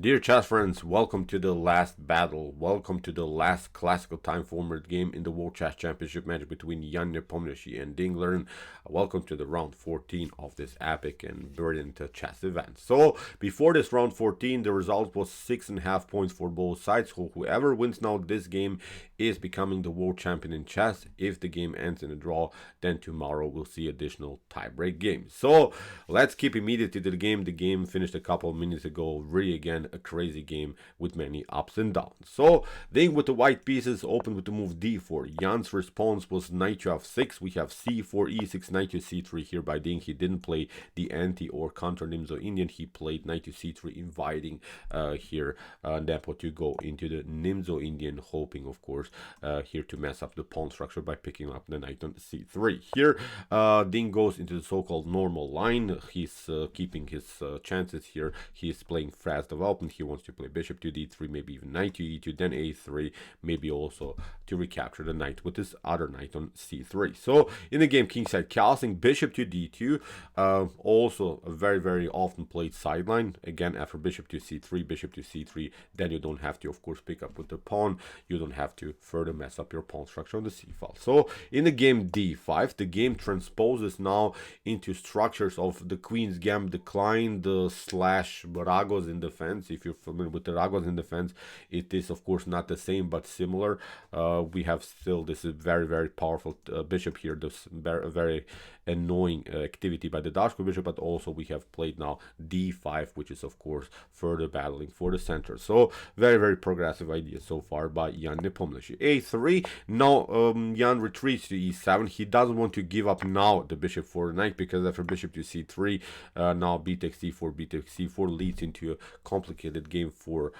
Dear chess friends, welcome to the last battle. Welcome to the last classical time format game in the World Chess Championship match between Nepomniachtchi and Liren. Welcome to the round 14 of this epic and brilliant chess event. So, before this round 14, the result was 6.5 points for both sides. So, whoever wins now this game is becoming the world champion in chess. If the game ends in a draw, then tomorrow we'll see additional tiebreak games. So, let's keep immediately to the game. The game finished a couple of minutes ago. Really, again, a crazy game with many ups and downs. So, Ding with the white pieces opened with the move d4. Jan's response was knight to f6. We have c4, e6, knight to c3 here by Ding. He didn't play the anti or counter Nimzo Indian. He played knight to c3, inviting here Nepo to go into the Nimzo Indian, hoping, of course, here to mess up the pawn structure by picking up the knight on c3. Here, Ding goes into the so-called normal line. He's keeping his chances here. He's playing fast development. He wants to play bishop to d3, maybe even knight to e2, then a3, maybe also to recapture the knight with his other knight on c3. So in the game, kingside Carlsen, bishop to d2, also a very often played sideline. Again, after bishop to c3, then you don't have to, of course, pick up with the pawn. You don't have to further mess up your pawn structure on the c file. So in the game d5, the game transposes now into structures of the queen's gambit decline, the slash Ragos in defense. If you're familiar with the Ragos in defense, it is of course not the same but similar. We have still this very powerful bishop here, this very annoying activity by the Dashko bishop, but also we have played now d5, which is of course further battling for the center. So very progressive idea so far by Jan Nepomniachtchi. a3, now Jan retreats to e7. He doesn't want to give up now the bishop for the knight, because after bishop to c3, now b takes c4, b takes c4 leads into a complicated game for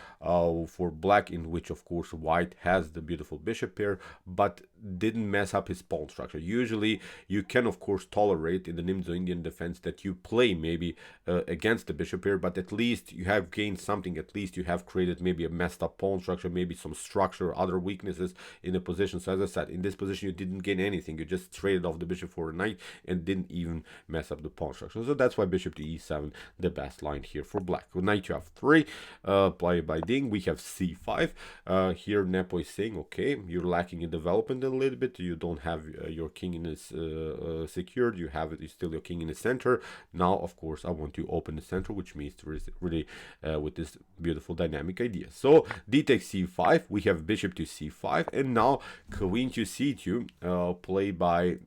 black, in which of course white has the beautiful bishop pair but didn't mess up his pawn structure. Usually you can of course tolerate in the Nimzo Indian defense that you play maybe against the bishop pair, but at least you have gained something. At least you have created maybe a messed up pawn structure, maybe some structure, other weaknesses in the position. So as I said, in this position you didn't gain anything. You just traded off the bishop for a knight and didn't even mess up the pawn structure. So that's why bishop to e7, the best line here for black. With knight to f3, played by Ding, we have c5. Here Nepo is saying, okay, you're lacking in development a little bit. You don't have your king in his secured. You have it, still your king in the center. Now, of course, I want to open the center, which means to really with this beautiful dynamic idea. So d takes c5. We have bishop to c5, and now queen to c2, played by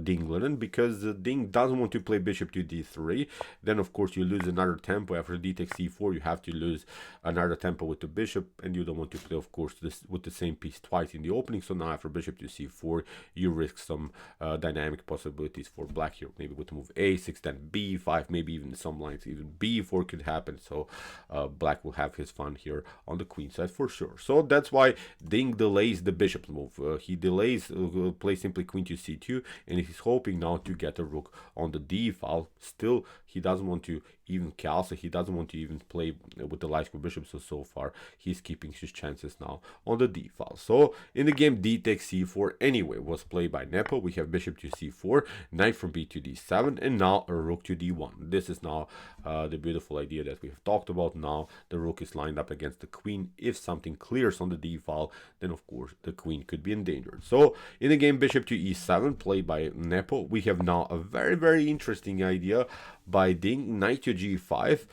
Ding Liren, because Ding doesn't want to play bishop to d3. Then, of course, you lose another tempo. After d takes c4, you have to lose another tempo with the bishop, and you don't want to play, of course, this with the same piece twice in the opening. So now after bishop to c4, you risk some dynamic possibilities for black here, maybe with the move a6, then b5, maybe even some lines even b4 could happen. So black will have his fun here on the queen side for sure. So that's why Ding delays the bishop move. He delays, plays simply queen to c2, and he's hoping now to get a rook on the d file. Still, he doesn't want to even castle. He doesn't want to even play with the light square bishop. So far he's keeping his chances now on the d file. So in the game, d takes c4 anyway was played by Nepo. We have bishop to c4, knight from b to d7, and now a rook to d1. This is now the beautiful idea that we have talked about. Now the rook is lined up against the queen. If something clears on the d file, then of course the queen could be endangered. So in the game, bishop to e7 played by Nepo. We have now a very interesting idea by Ding, knight to g5.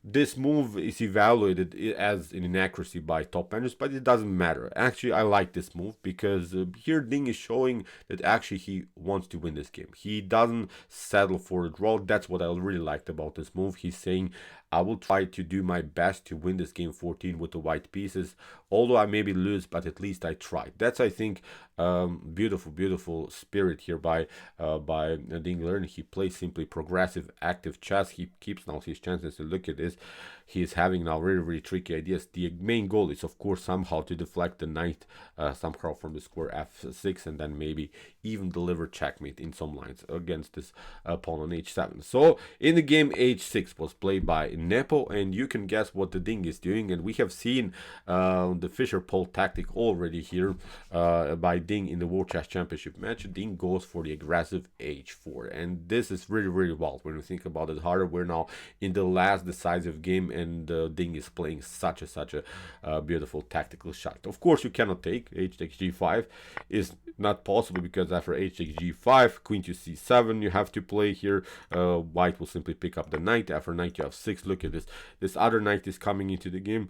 This move is evaluated as an inaccuracy by top managers, but it doesn't matter. Actually, I like this move because here Ding is showing that actually he wants to win this game. He doesn't settle for a draw. That's what I really liked about this move. He's saying, I will try to do my best to win this game 14 with the white pieces. Although I maybe lose, but at least I tried. That's, I think, beautiful spirit here by Ding Liren. He plays simply progressive, active chess. He keeps now his chances. To look at this, he is having now really tricky ideas. The main goal is, of course, somehow to deflect the knight somehow from the square f6, and then maybe even deliver checkmate in some lines against this pawn on h7. So in the game, h6 was played by Nepo, and you can guess what the Ding is doing. And we have seen the Fisher pole tactic already here by Ding in the World Chess Championship match, Ding goes for the aggressive h4, and this is really, really wild when you think about it harder. We're now in the last decisive game, and Ding is playing such a beautiful tactical shot. Of course, you cannot take h takes g5. Is not possible because after h takes g5, queen to c7, you have to play here. White will simply pick up the knight. After knight to f6, look at this. This other knight is coming into the game.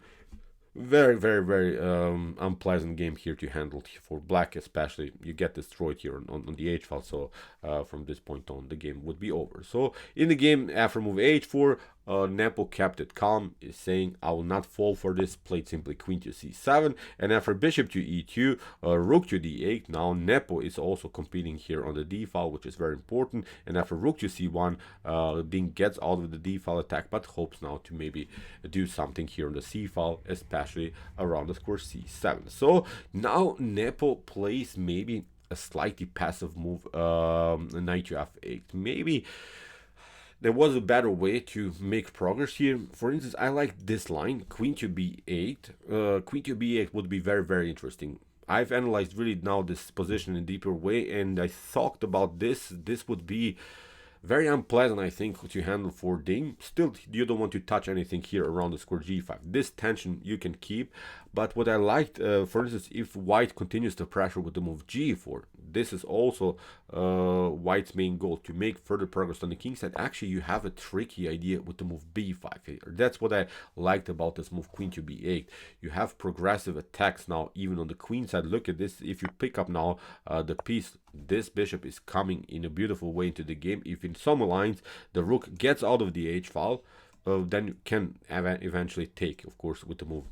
Very, very, very unpleasant game here to handle for black, especially. You get destroyed here on the h file, so from this point on the game would be over. So in the game, after move h4, Nepo kept it calm, is saying I will not fall for this, played simply queen to c7, and after bishop to e2, rook to d8. Now Nepo is also competing here on the d file, which is very important, and after rook to c1, Ding gets out of the d file attack, but hopes now to maybe do something here on the c file, especially around the square c7. So now Nepo plays maybe a slightly passive move, knight to f8. Maybe there was a better way to make progress here. For instance, I like this line, queen to b8. Queen to b8 would be very, very interesting. I've analyzed really now this position in a deeper way, and I thought about this. This would be very unpleasant, I think, to handle for Ding. Still, you don't want to touch anything here around the square g5. This tension you can keep, but what I liked, for instance, if White continues the pressure with the move g4, this is also White's main goal, to make further progress on the king side. Actually, you have a tricky idea with the move b5 here. That's what I liked about this move, queen to b8. You have progressive attacks now, even on the queen side. Look at this. If you pick up now the piece, this bishop is coming in a beautiful way into the game. If in some lines the rook gets out of the h file, then you can eventually take, of course, with the move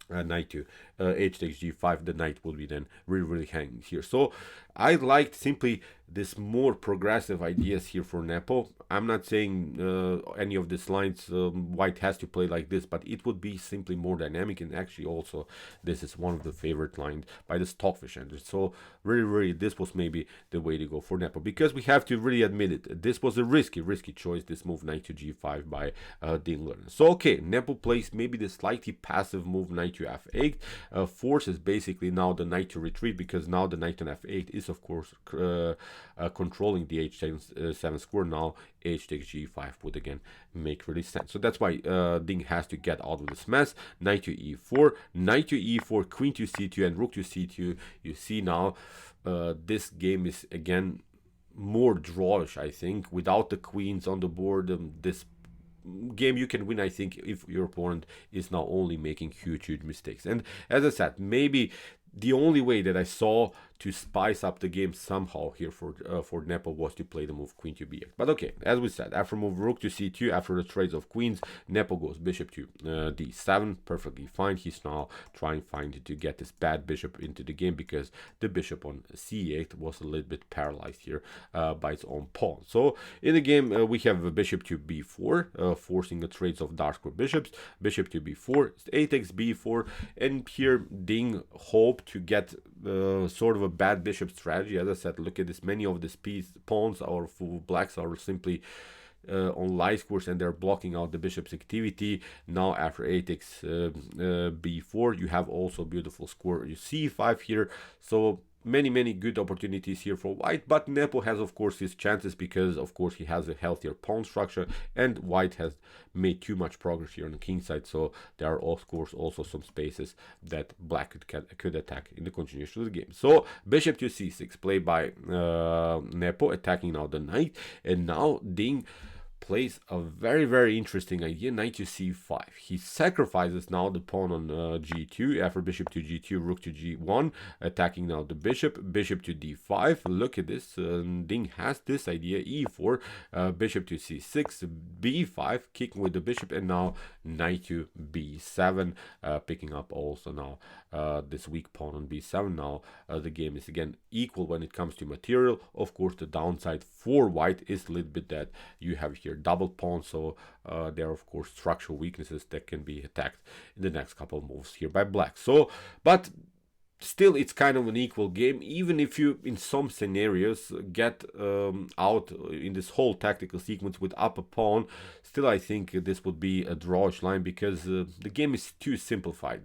knight to h takes g5, the knight will be then really hanging here. So I liked simply this more progressive ideas here for Nepo. I'm not saying any of these lines White has to play like this, but it would be simply more dynamic, and actually also this is one of the favorite lines by the Stockfish engine. So really this was maybe the way to go for Nepo, because we have to really admit it, this was a risky choice, this move knight to g5 by Liren. So okay, Nepo plays maybe the slightly passive move knight to f8, forces basically now the knight to retreat, because now the knight on f8 is of course controlling the h7 square. Now h takes g5 would again make really sense. So that's why Ding has to get out of this mess. Knight to e4, knight to e4, queen to c2, and rook to c2. You see now this game is again more drawish, I think. Without the queens on the board, this game you can win, I think, if your opponent is now only making huge mistakes. And as I said, maybe the only way that I saw to spice up the game somehow here for Nepo was to play the move queen to b8. But okay, as we said, after move rook to c2, after the trades of queens, Nepo goes bishop to d7, perfectly fine. He's now trying to get this bad bishop into the game, because the bishop on c8 was a little bit paralyzed here by its own pawn. So in the game, we have a bishop to b4, forcing the trades of dark square bishops, bishop to b4, a takes b4, and here Ding hoped to get sort of a bad bishop strategy. As I said, look at this, many of these pawns or blacks are simply on light squares, and they're blocking out the bishop's activity. Now after a takes b4, you have also beautiful square c5 here. So many good opportunities here for White, but Nepo has of course his chances, because of course he has a healthier pawn structure, and White has made too much progress here on the king side. So there are of course also some spaces that Black could attack in the continuation of the game. So bishop to c6, played by Nepo, attacking now the knight, and now Ding plays a very interesting idea, knight to c5. He sacrifices now the pawn on g2, after bishop to g2, rook to g1, attacking now the bishop to d5. Look at this, Ding has this idea, e4, bishop to c6, b5, kicking with the bishop, and now knight to b7, picking up also now this weak pawn on b7. Now the game is again equal when it comes to material. Of course, the downside for White is a little bit that you have here double pawn, so there are of course structural weaknesses that can be attacked in the next couple of moves here by Black. So, but still it's kind of an equal game, even if you in some scenarios get out in this whole tactical sequence with up a pawn. Still I think this would be a drawish line, because the game is too simplified.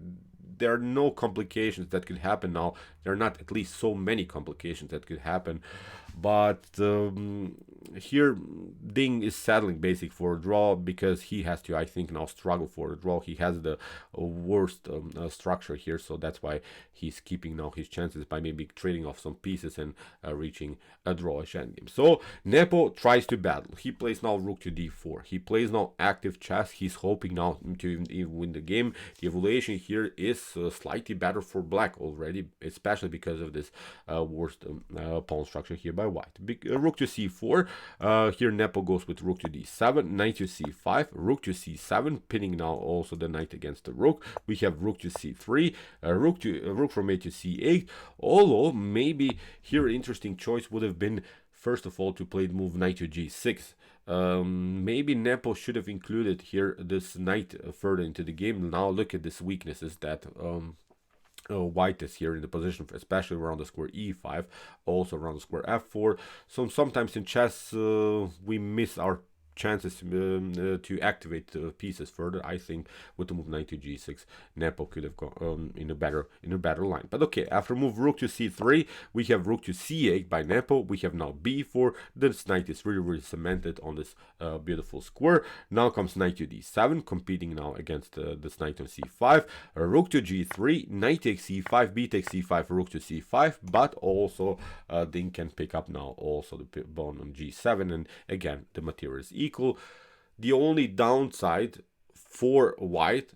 there are no complications that could happen now. There are not at least so many complications that could happen. But here Ding is settling basic for a draw because he has to, I think, now struggle for a draw. He has the worst structure here, so that's why he's keeping now his chances by maybe trading off some pieces and reaching a drawish endgame. So Nepo tries to battle. He plays now rook to d4. He plays now active chess. He's hoping now to even win the game. The evaluation here is slightly better for black already, especially because of this worst pawn structure here by white. Rook to c4. Here Nepo goes with rook to d7, knight to c5, rook to c7, pinning now also the knight against the rook. We have rook to c3, rook from a to c8. Although maybe here an interesting choice would have been first of all to play the move knight to g6. Maybe Nepo should have included here this knight further into the game. Now look at these weaknesses that white is here in the position, especially around the square e5, also around the square f4. So sometimes in chess we miss our chances to activate pieces further. I think with the move knight to g6, Nepo could have gone in a better line. But okay, after move rook to c3, we have rook to c8 by Nepo. We have now b4. This knight is really cemented on this beautiful square. Now comes knight to d7, competing now against this knight on c5. Rook to g3, knight takes c5, b takes c5, rook to c5. But also Ding can pick up now also the pawn on g7, and again the material is equal. The only downside for white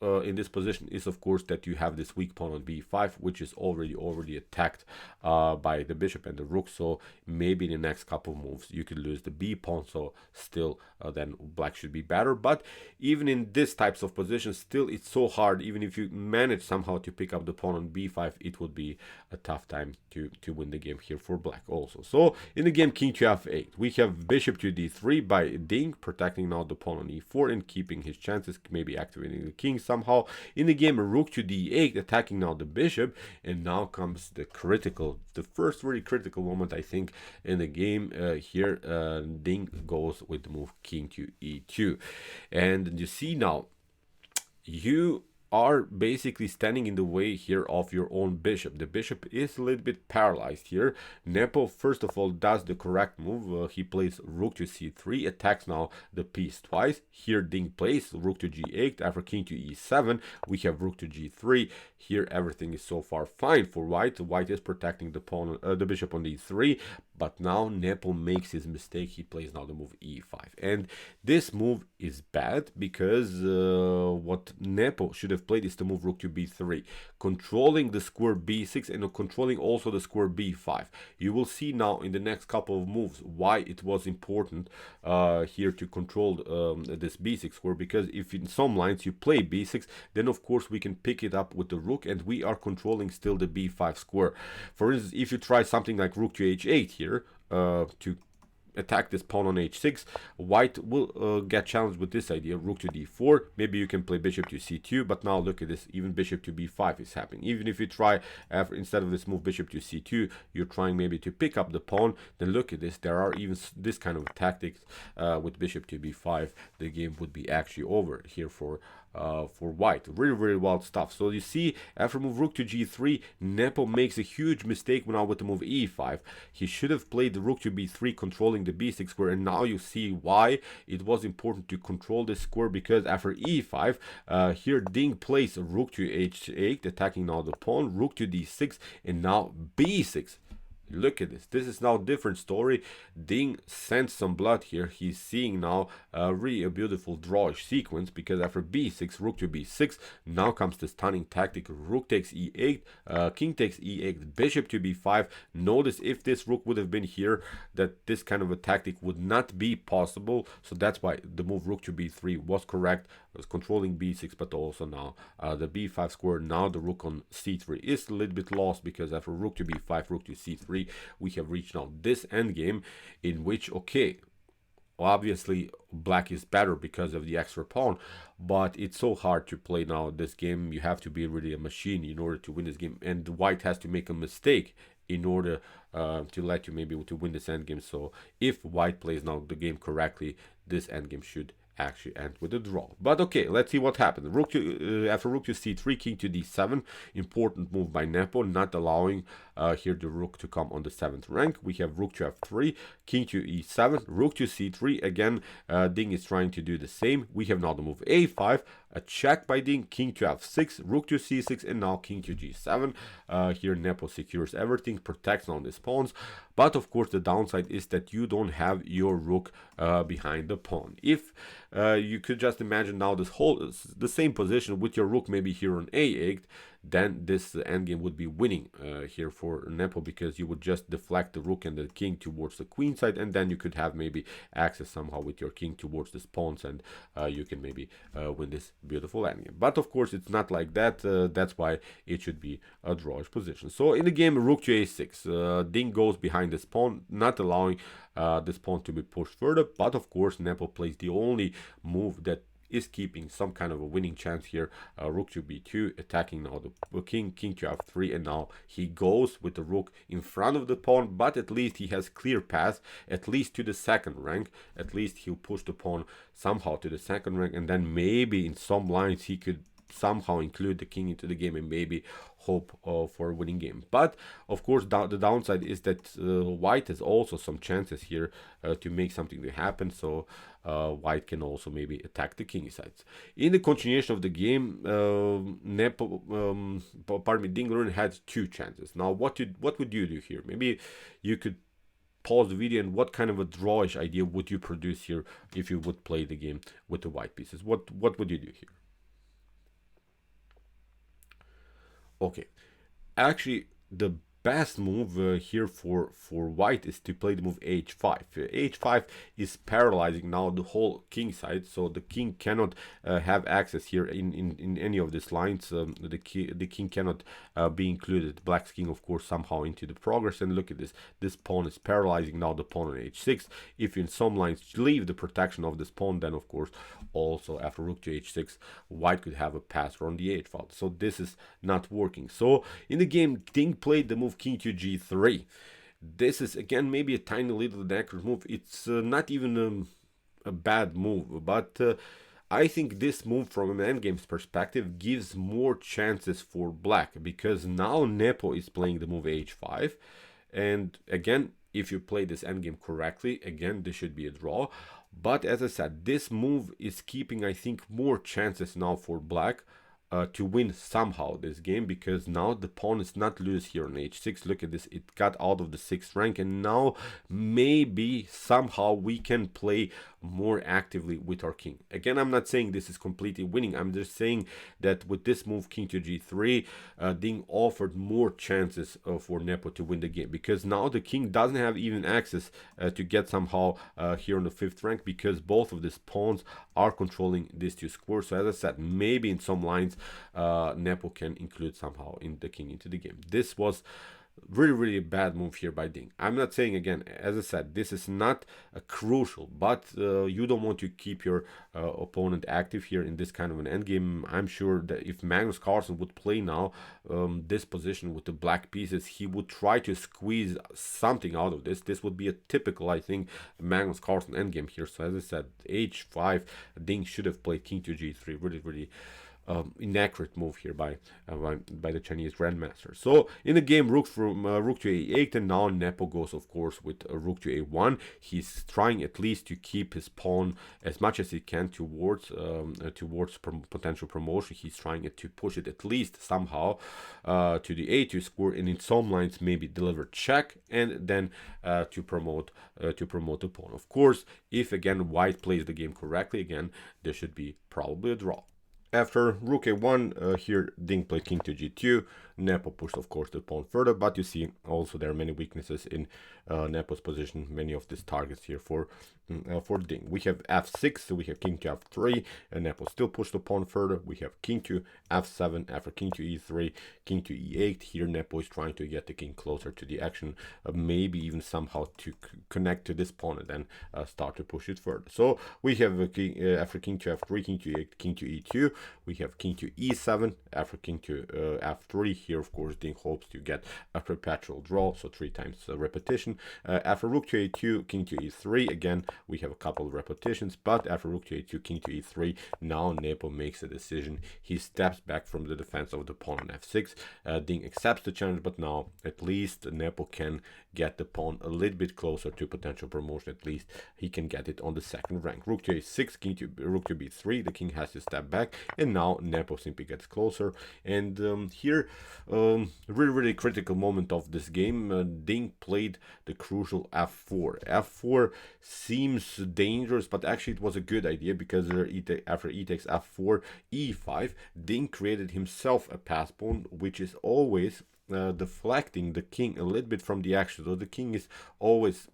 in this position is of course that you have this weak pawn on b5, which is already attacked by the bishop and the rook. So maybe in the next couple of moves you could lose the b pawn, so still then black should be better. But even in this types of positions, still it's so hard. Even if you manage somehow to pick up the pawn on b5, it would be a tough time to win the game here for black also. So in the game king to f8, we have bishop to d3 by Ding, protecting now the pawn on e4 and keeping his chances, maybe activating the king somehow. In the game rook to d8, attacking now the bishop, and now comes the first really critical moment I think in the game. Here Ding goes with the move king to e2, and you see now you are basically standing in the way here of your own bishop. The bishop is a little bit paralyzed here. Nepo first of all does the correct move. He plays rook to c3, attacks now the piece twice. Here Ding plays rook to g8. After king to e7, we have rook to g3. Here everything is so far fine for white. White is protecting the pawn, the bishop on d3, but now Nepo makes his mistake. He plays now the move e5, and this move is bad because what Nepo should have played is the move rook to b3, controlling the square b6 and controlling also the square b5. You will see now in the next couple of moves why it was important here to control this b6 square, because if in some lines you play b6, then of course we can pick it up with the rook and we are controlling still the b5 square. For instance, if you try something like rook to h8 here to attack this pawn on h6, white will get challenged with this idea, rook to d4. Maybe you can play bishop to c2, but now look at this, even bishop to b5 is happening. Even if you try, instead of this move bishop to c2, you're trying maybe to pick up the pawn, then look at this, there are even this kind of tactics with bishop to b5. The game would be actually over here for white. Really wild stuff. So you see, after move rook to g3, Nepo makes a huge mistake now with the move e5. He should have played the rook to b3, controlling the b6 square, and now you see why it was important to control this square, because after e5, here Ding plays rook to h8, attacking now the pawn, rook to d6, and now b6. Look at this. This is now a different story. Ding sends some blood here. He's seeing now really a beautiful drawish sequence, because after b6, rook to b6, now comes the stunning tactic. Rook takes e8, king takes e8, bishop to b5. Notice if this rook would have been here, that this kind of a tactic would not be possible. So that's why the move rook to b3 was correct. It was controlling b6, but also now the b5 square. Now the rook on c3 is a little bit lost, because after rook to b5, rook to c3, we have reached now this endgame in which, okay, obviously black is better because of the extra pawn, but it's so hard to play now this game. You have to be really a machine in order to win this game, and white has to make a mistake in order to let you maybe to win this endgame. So if white plays now the game correctly, this endgame should actually end with a draw. But okay, let's see what happens. Rook to, after rook to c3, king to d7. Important move by Nepo, not allowing here the rook to come on the 7th rank. We have rook to f3, king to e7, rook to c3. Again, Ding is trying to do the same. We have now the move a5, a check by Ding, king to f6, rook to c6, and now king to g7. Here Nepo secures everything, protects now these pawns. But of course, the downside is that you don't have your rook behind the pawn. If you could just imagine now the same position with your rook maybe here on a8, then this endgame would be winning here for Nepo, because you would just deflect the rook and the king towards the queen side, and then you could have maybe access somehow with your king towards the pawns, and you can maybe win this beautiful endgame. But of course, it's not like that. That's why it should be a drawish position. So in the game, rook to a6, Ding goes behind this pawn, not allowing this pawn to be pushed further. But of course, Nepo plays the only move that is keeping some kind of a winning chance here. Rook to b2, attacking now the king, king to f3, and now he goes with the rook in front of the pawn, but at least he has clear path, at least to the 2nd rank. At least he'll push the pawn somehow to the 2nd rank, and then maybe in some lines he could somehow include the king into the game and maybe hope for a winning game. But of course, the downside is that white has also some chances here to make something to happen. So white can also maybe attack the king sides. In the continuation of the game, Ding Liren had 2 chances. Now, what would you do here? Maybe you could pause the video, and what kind of a drawish idea would you produce here if you would play the game with the white pieces? What would you do here? Okay, actually, the best move here for white is to play the move h5. H5 is paralyzing now the whole king side, so the king cannot have access here in any of these lines. The king cannot be included. Black's king, of course, somehow into the progress. And look at this pawn is paralyzing now the pawn on h6. If you in some lines leave the protection of this pawn, then of course also after rook to h6, white could have a pass on the h file. So this is not working. So in the game, Ding played the move king to g3. This is again maybe a tiny little inaccurate move. It's not even a bad move, but I think this move from an endgame's perspective gives more chances for black, because now Nepo is playing the move h5, and again, if you play this endgame correctly, again this should be a draw. But as I said, this move is keeping, I think, more chances now for black to win somehow this game, because now the pawn is not loose here on h6. Look at this, it got out of the 6th rank, and now maybe somehow we can play more actively with our king. Again, I'm not saying this is completely winning. I'm just saying that with this move king to g3, Ding offered more chances for Nepo to win the game, because now the king doesn't have even access to get somehow here on the 5th rank, because both of these pawns are controlling these 2 squares. So as I said, maybe in some lines Nepo can include somehow in the king into the game. This was really a bad move here by Ding. I'm not saying, again, as I said, this is not crucial, but you don't want to keep your opponent active here in this kind of an endgame. I'm sure that if Magnus Carlsen would play now this position with the black pieces, he would try to squeeze something out of this. This would be a typical, I think, Magnus Carlsen endgame here. So as I said, h5, Ding should have played king to g3. Really inaccurate move here by the Chinese grandmaster. So in the game, rook to a8, and now Nepo goes, of course, with rook to a1. He's trying at least to keep his pawn as much as he can towards potential promotion. He's trying to push it at least somehow to the a2 square, and in some lines maybe deliver check, and then to promote the pawn. Of course, if again white plays the game correctly, again there should be probably a draw. After rook a1, here Ding played king to g2. Nepo pushed, of course, the pawn further, but you see also there are many weaknesses in Nepo's position, many of these targets here for Ding. We have f6, so we have king to f3, and Nepo still pushed the pawn further. We have king to f7, after king to e3, king to e8. Here Nepo is trying to get the king closer to the action, maybe even somehow to connect to this pawn and then start to push it further. So we have after king to f3, king to e8, king to e2. We have king to e7, after king to f3. Here, of course, Ding hopes to get a perpetual draw, so 3 times repetition. After rook to a2, king to e3. Again, we have a couple of repetitions, but after rook to a2, king to e3, now Nepo makes a decision. He steps back from the defense of the pawn on f6. Ding accepts the challenge, but now at least Nepo can get the pawn a little bit closer to potential promotion. At least he can get it on the second rank. Rook to a6, king to rook to b3. The king has to step back, and now Nepo simply gets closer. And here, really critical moment of this game. Ding played the crucial f4. f4 seems dangerous, but actually it was a good idea, because after e takes f4, e5, Ding created himself a pass pawn, which is always deflecting the king a little bit from the action. So the king is always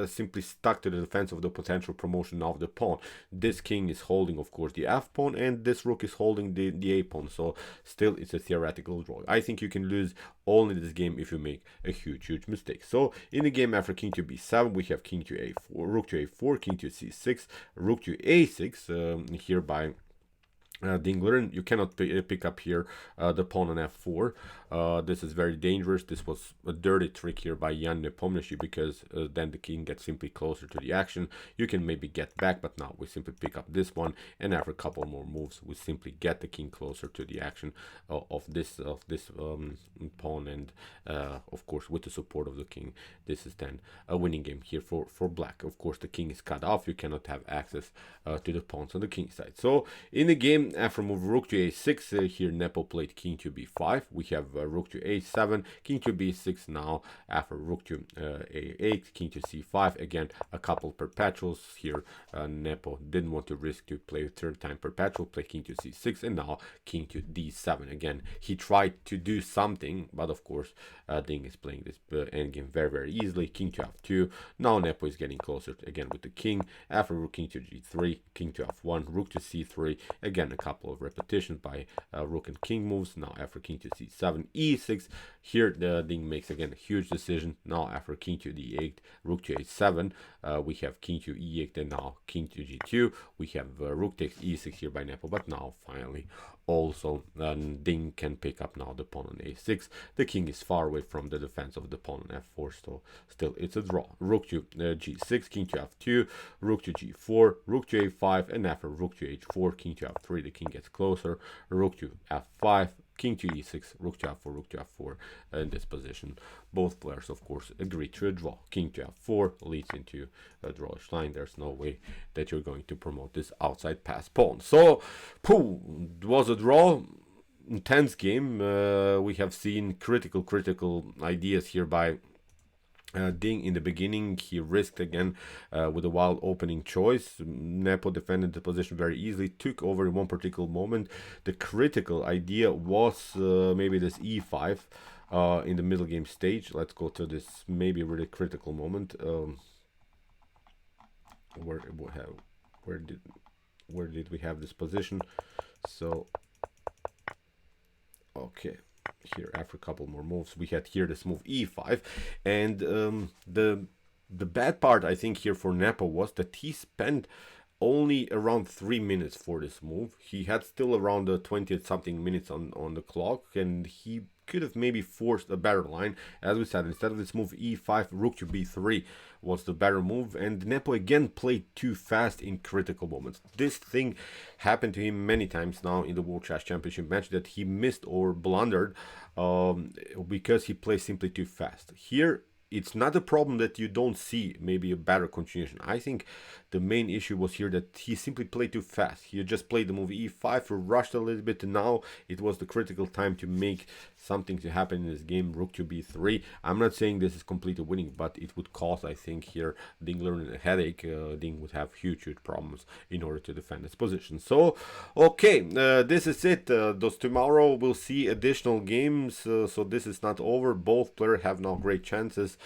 simply stuck to the defense of the potential promotion of the pawn. This king is holding, of course, the f pawn, and this rook is holding the a pawn. So still, it's a theoretical draw. I think you can lose only this game if you make a huge mistake. So in the game, after king to b7, we have king to a4, rook to a4, king to c6, rook to a6. Here by Ding Liren, you cannot pick up here the pawn on f4. This is very dangerous. This was a dirty trick here by Jan Nepomniachtchi, because then the king gets simply closer to the action. You can maybe get back, but now we simply pick up this one, and after a couple more moves, we simply get the king closer to the action of this pawn, and of course, with the support of the king, this is then a winning game here for black. Of course, the king is cut off. You cannot have access to the pawns on the king side. So in the game, after move rook to a6, here Nepo played king to b5. We have rook to a7, king to b6. Now after rook to a8, king to c5. Again, a couple perpetuals here. Nepo didn't want to risk to play a third time perpetual, play king to c6, and now king to d7. Again, he tried to do something, but of course Ding is playing this endgame very easily. King to f2. Now Nepo is getting closer again with the king. After rook king to g3, king to f1, rook to c3. Again, a couple of repetitions by rook and king moves. Now after king to c7, e6. Here the Ding makes again a huge decision. Now after king to d8, rook to a7, we have king to e8, and now king to g2. We have rook takes e6 here by Nepo, but now finally also Ding can pick up now the pawn on a6. The king is far away from the defense of the pawn on f4, so still it's a draw. Rook to g6, king to f2, rook to g4, rook to a5, and after rook to h4, king to f3, the king gets closer. Rook to f5, king to e6, rook to f4, rook to f4. In this position, both players, of course, agree to a draw. King to f4 leads into a drawish line. There's no way that you're going to promote this outside pass pawn. So, it was a draw. Intense game. We have seen critical ideas here by Ding in the beginning. He risked again with a wild opening choice. Nepo defended the position very easily, took over in one particular moment. The critical idea was maybe this e5 in the middle game stage. Let's go to this maybe really critical moment. Where did we have this position? So okay, here after a couple more moves, we had here this move e5, and the bad part I think here for Nepo was that he spent only around 3 minutes for this move. He had still around 20 something minutes on the clock, and he could have maybe forced a better line. As we said, instead of this move e5, rook to b3 was the better move, and Nepo again played too fast in critical moments. This thing happened to him many times now in the World Chess Championship match, that he missed or blundered because he plays simply too fast. Here, it's not a problem that you don't see maybe a better continuation. I think the main issue was here that he simply played too fast. He just played the move e5, rushed a little bit, and now it was the critical time to make something to happen in this game. Rook to b3. I'm not saying this is completely winning, but it would cause, I think, here Ding Liren a headache. Ding would have huge problems in order to defend his position. So, okay, this is it. Those tomorrow we'll see additional games. So this is not over. Both players have now great chances.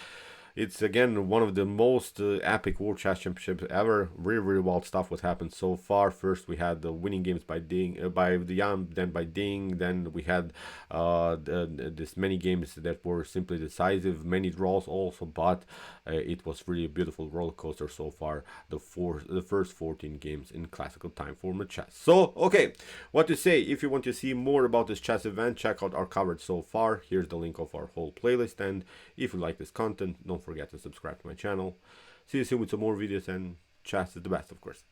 it's again one of the most epic World Chess Championships ever. Really, really wild stuff what happened so far. First, we had the winning games by Ding, by the Yan, then by Ding. Then we had this many games that were simply decisive, many draws also, but it was really a beautiful roller coaster so far. The first 14 games in classical time format chess. So, okay, what to say? If you want to see more about this chess event, check out our coverage so far. Here's the link of our whole playlist, and if you like this content, don't forget to subscribe to my channel. See you soon with some more videos, and chess is the best, of course.